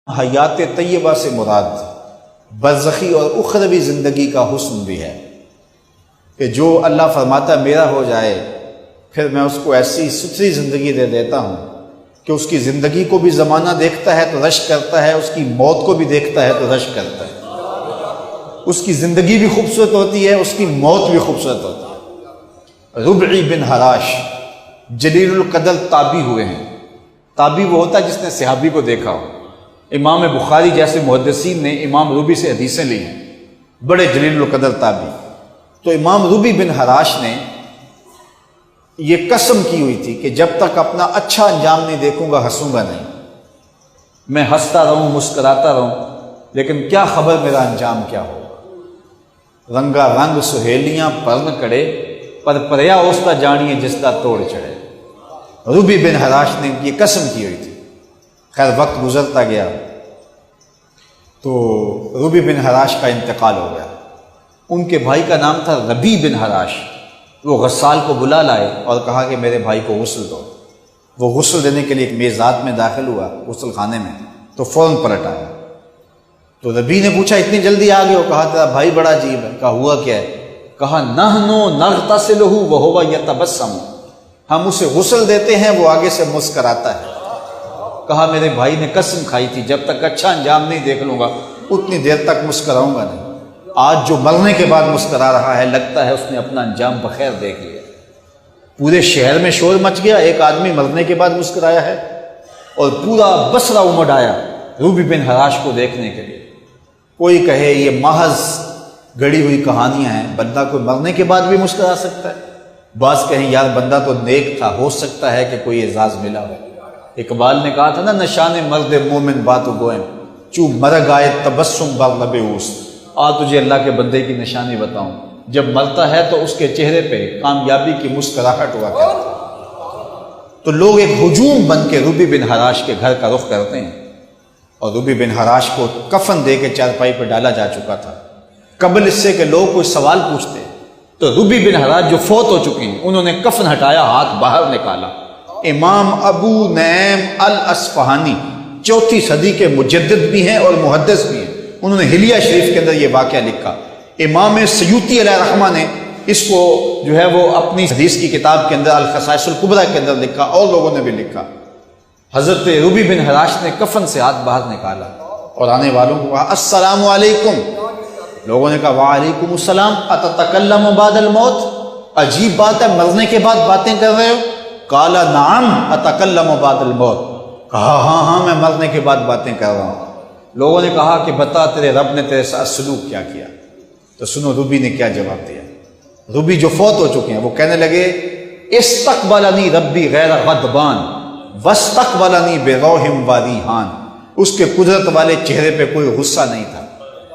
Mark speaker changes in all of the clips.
Speaker 1: حیات طیبہ سے مراد برزخی اور اخروی زندگی کا حسن بھی ہے کہ جو اللہ فرماتا میرا ہو جائے پھر میں اس کو ایسی ستھری زندگی دے دیتا ہوں کہ اس کی زندگی کو بھی زمانہ دیکھتا ہے تو رشک کرتا ہے، اس کی موت کو بھی دیکھتا ہے تو رشک کرتا ہے۔ اس کی زندگی بھی خوبصورت ہوتی ہے، اس کی موت بھی خوبصورت ہوتی ہے۔ ربعی بن حراش جلیل القدر تابعی ہوئے ہیں۔ تابعی وہ ہوتا ہے جس نے صحابی کو دیکھا ہو۔ امام بخاری جیسے محدثین نے امام ربی سے حدیثیں لی ہیں، بڑے جلیل القدر تابعی۔ تو امام ربی بن حراش نے یہ قسم کی ہوئی تھی کہ جب تک اپنا اچھا انجام نہیں دیکھوں گا ہنسوں گا نہیں۔ میں ہنستا رہوں، مسکراتا رہوں، لیکن کیا خبر میرا انجام کیا ہوگا۔ رنگا رنگ سہیلیاں پرن کڑے، پر پریا اوستا جانیے جس کا توڑ چڑھے۔ ربی بن حراش نے یہ قسم کی ہوئی تھی۔ خیر وقت گزرتا گیا تو ربی بن حراش کا انتقال ہو گیا۔ ان کے بھائی کا نام تھا ربی بن حراش۔ وہ غسال کو بلا لائے اور کہا کہ میرے بھائی کو غسل دو۔ وہ غسل دینے کے لیے ایک میزات میں داخل ہوا غسل خانے میں، تو فوراً پلٹ آیا۔ تو ربی نے پوچھا اتنی جلدی آ گئے ہو؟ کہا تیرا بھائی بڑا عجیب ہے۔ کہا ہوا کیا ہے؟ کہا نحنو نغتسلہ وہو یتبسم، ہم اسے غسل دیتے ہیں وہ آگے سے مسکراتا ہے۔ کہا میرے بھائی نے قسم کھائی تھی جب تک اچھا انجام نہیں دیکھ لوں گا اتنی دیر تک مسکراؤں گا نہیں۔ آج جو مرنے کے بعد مسکرا رہا ہے لگتا ہے اس نے اپنا انجام بخیر دیکھ لیا۔ پورے شہر میں شور مچ گیا، ایک آدمی مرنے کے بعد مسکرایا ہے، اور پورا بصرہ امڈ آیا ربی بن حراش کو دیکھنے کے لیے۔ کوئی کہے یہ محض گڑی ہوئی کہانیاں ہیں، بندہ کوئی مرنے کے بعد بھی مسکرا سکتا ہے۔ بعض کہیں یار بندہ تو نیک تھا، ہو سکتا ہے کہ کوئی اعزاز ملا ہو۔ اقبال نے کہا تھا نا نشان مرد مومن بات گوئم چو مرگ آئے تبسم بر لب اوست۔ آ تجھے اللہ کے بندے کی نشانی بتاؤں، جب مرتا ہے تو اس کے چہرے پہ کامیابی کی مسکراہٹ ہوا کرتی ہے۔ تو لوگ ایک ہجوم بن کے ربی بن حراش کے گھر کا رخ کرتے ہیں، اور ربی بن حراش کو کفن دے کے چارپائی پہ ڈالا جا چکا تھا۔ قبل اس سے کہ لوگ کوئی سوال پوچھتے تو ربی بن حراش جو فوت ہو چکے ہیں انہوں نے کفن ہٹایا، ہاتھ باہر نکالا۔ امام ابو نعیم الاصفہانی 4 صدی کے مجدد بھی ہیں اور محدث بھی ہیں، انہوں نے حلیہ شریف کے اندر یہ واقعہ لکھا۔ امام سیوطی علیہ رحمہ نے اس کو جو ہے وہ اپنی حدیث کی کتاب کے اندر الخصائص الکبریٰ کے اندر لکھا، اور لوگوں نے بھی لکھا۔ حضرت ربی بن حراش نے کفن سے ہاتھ باہر نکالا اور آنے والوں کو کہا السلام علیکم۔ لوگوں نے کہا وعلیکم السلام، اتتکلم بعد الموت، عجیب بات ہے مرنے کے بعد باتیں کر رہے ہو؟ قال نعم اتکلم بعد الموت، کہا ہاں میں مرنے کے بعد باتیں کر رہا ہوں۔ لوگوں نے کہا کہ بتا تیرے رب نے تیرے ساتھ سلوک کیا کیا؟ تو سنو ربی نے کیا جواب دیا۔ ربی جو فوت ہو چکے ہیں وہ کہنے لگے استقبلنی ربی غیر غضبان واستقبلنی بروح و ریحان، اس کے قدرت والے چہرے پہ کوئی غصہ نہیں تھا،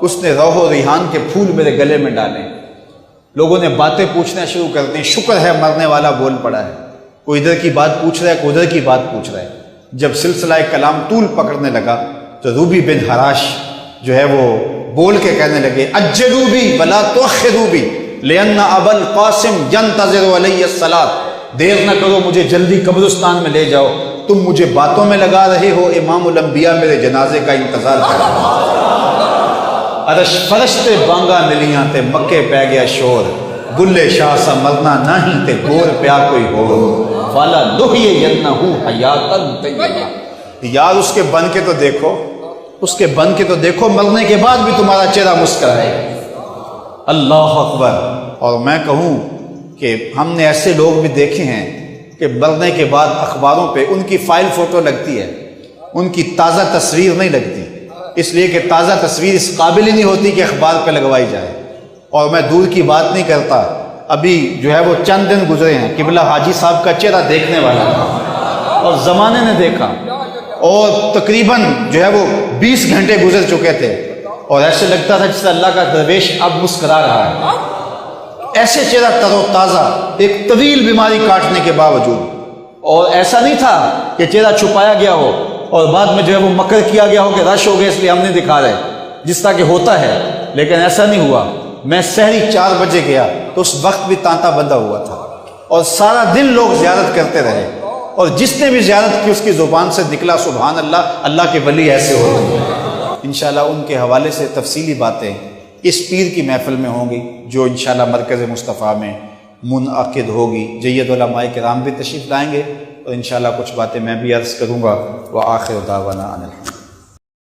Speaker 1: اس نے روح و ریحان کے پھول میرے گلے میں ڈالے۔ لوگوں نے باتیں پوچھنا شروع کر دیں، شکر ہے مرنے والا بول پڑا ہے، کوئی ادھر کی بات پوچھ رہا ہے کوئی ادھر کی بات پوچھ رہا ہے۔ جب سلسلہ کلام طول پکڑنے لگا تو ربی بن حراش جو ہے وہ بول کے کہنے لگے اجلوا بی ولا تؤخروا بی لأن ابا القاسم ينتظر علی الصلاۃ، دیر نہ کرو مجھے جلدی قبرستان میں لے جاؤ، تم مجھے باتوں میں لگا رہے ہو، امام الانبیاء میرے جنازے کا انتظار کر رہے ہیں۔ عرش فرشتے بانگا ملیاں تے مکے پہ گیا شور، بلے شاہ سا مرنا نہیں تے گور پیا کوئی ہو، فالا لحیینہ حیاتا طیبہ۔ یار اس کے بن کے تو دیکھو، اس کے بن کے تو دیکھو، مرنے کے بعد بھی تمہارا چہرہ مسکرائے۔ اللہ اکبر۔ اور میں کہوں کہ ہم نے ایسے لوگ بھی دیکھے ہیں کہ مرنے کے بعد اخباروں پہ ان کی فائل فوٹو لگتی ہے، ان کی تازہ تصویر نہیں لگتی، اس لیے کہ تازہ تصویر اس قابل ہی نہیں ہوتی کہ اخبار پہ لگوائی جائے۔ اور میں دور کی بات نہیں کرتا، ابھی جو ہے وہ چند دن گزرے ہیں قبلہ حاجی صاحب کا چہرہ دیکھنے والا تھا، اور زمانے نے دیکھا، اور تقریباً جو ہے وہ 20 گھنٹے گزر چکے تھے، اور ایسے لگتا تھا جس سے اللہ کا درویش اب مسکرا رہا ہے۔ ایسے چہرہ تر و تازہ، ایک طویل بیماری کاٹنے کے باوجود، اور ایسا نہیں تھا کہ چہرہ چھپایا گیا ہو اور بعد میں جو ہے وہ مکر کیا گیا ہو کہ رش ہو گئے اس لیے ہم نہیں دکھا رہے، جس طرح کہ ہوتا ہے، لیکن ایسا نہیں ہوا۔ میں سحری 4 بجے گیا تو اس وقت بھی تانتا بندہ ہوا تھا، اور سارا دن لوگ زیارت کرتے رہے، اور جس نے بھی زیارت کی اس کی زبان سے نکلا سبحان اللہ، اللہ کے ولی ایسے ہوتے ہیں۔ انشاءاللہ ان کے حوالے سے تفصیلی باتیں اس پیر کی محفل میں ہوں گی جو انشاءاللہ مرکز مصطفیٰ میں منعقد ہوگی۔ جید علماء کرام بھی تشریف لائیں گے اور انشاءاللہ کچھ باتیں میں بھی عرض کروں گا۔ وآخر دعوانا ان الحمد